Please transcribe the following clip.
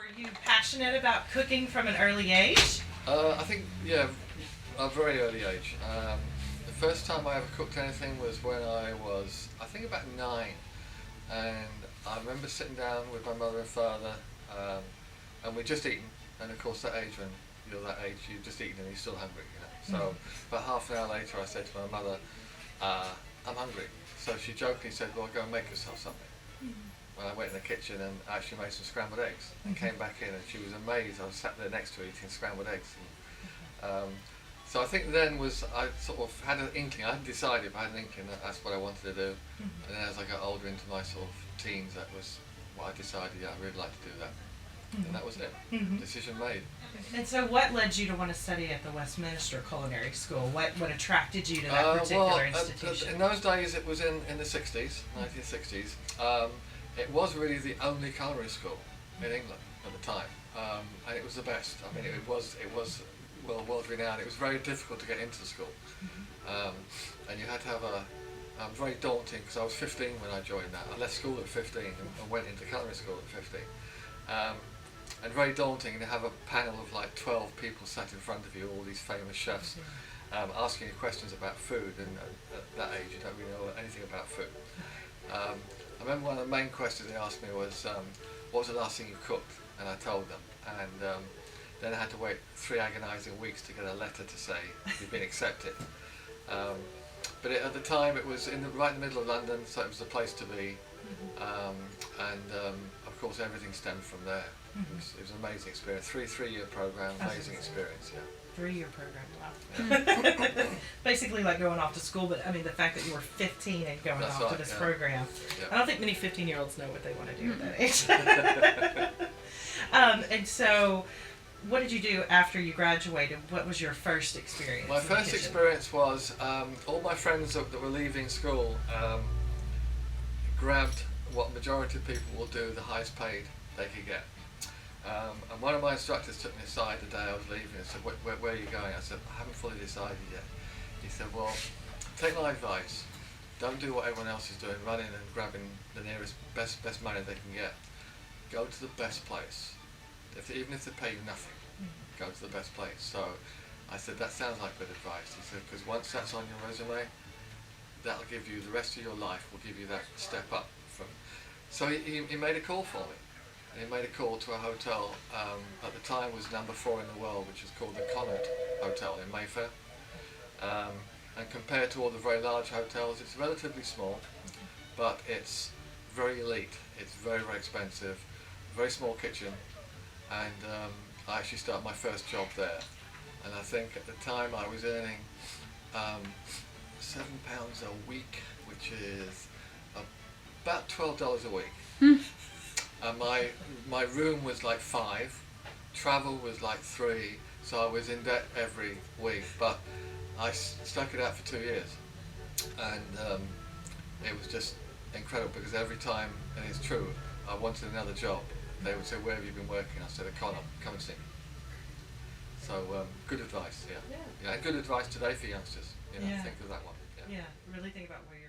Were you passionate about cooking from an early age? I think, yeah, a very early age. The first time I ever cooked anything was when I was, I think, about 9. And I remember sitting down with my mother and father, and we'd just eaten. And of course, that age, when you're that age, you've just eaten and you're still hungry, you know. So about half an hour later, I said to my mother, I'm hungry. So she jokingly said, well, go and make yourself something. When I went in the kitchen and actually made some scrambled eggs and came back in, and she was amazed. I was sat there next to her eating scrambled eggs. And, so I think then I sort of had an inkling. I hadn't decided, but I had an inkling that that's what I wanted to do. And then as I got older into my sort of teens, that was what I decided. Yeah, I'd really like to do that. And that was it. Decision made. And so what led you to want to study at the Westminster Culinary School? What attracted you to that particular institution? In those days, it was in the 60s, 1960s. It was really the only culinary school in England at the time. And it was the best. I mean, it was well, world renowned. It was very difficult to get into the school. And you had to have very daunting, because I was 15 when I joined that. I left school at 15 and went into culinary school at 15. And very daunting to have a panel of like 12 people sat in front of you, all these famous chefs, asking you questions about food, and at that age you don't really know anything about food. I remember one of the main questions they asked me was, what was the last thing you cooked? And I told them, and then I had to wait 3 agonising weeks to get a letter to say you've been accepted. But at the time it was right in the middle of London, so it was the place to be. Of course everything stemmed from there. It was an amazing experience. Three-year program, amazing experience. Yeah. 3-year program, wow. Basically like going off to school, but I mean the fact that you were 15 and going off to this program. Yeah. I don't think many 15-year-olds know what they want to do at that age. And so, what did you do after you graduated? What was your first experience? My first experience was all my friends that were leaving school grabbed what majority of people will do, the highest paid they could get. And one of my instructors took me aside the day I was leaving and said, where are you going? I said, I haven't fully decided yet. He said, well, take my advice. Don't do what everyone else is doing, running and grabbing the nearest best money they can get. Go to the best place. Even if they pay you nothing, go to the best place. So I said, that sounds like good advice. He said, because once that's on your resume, that'll give you, the rest of your life will give you that step up from. So he made a call for me. And he made a call to a hotel, at the time was number 4 in the world, which is called the Connaught Hotel in Mayfair. And compared to all the very large hotels, it's relatively small, but it's very elite. It's very, very expensive, very small kitchen. And I actually started my first job there. And I think at the time I was earning £7 a week, which is about $12 a week. And my room was like 5, travel was like 3, so I was in debt every week. But I stuck it out for 2 years, and it was just incredible, because every time, and it's true, I wanted another job, they would say, where have you been working? I said, at Connaught, come and see me. So good advice, yeah. And good advice today for youngsters. Think of that one. Yeah, really think about where you're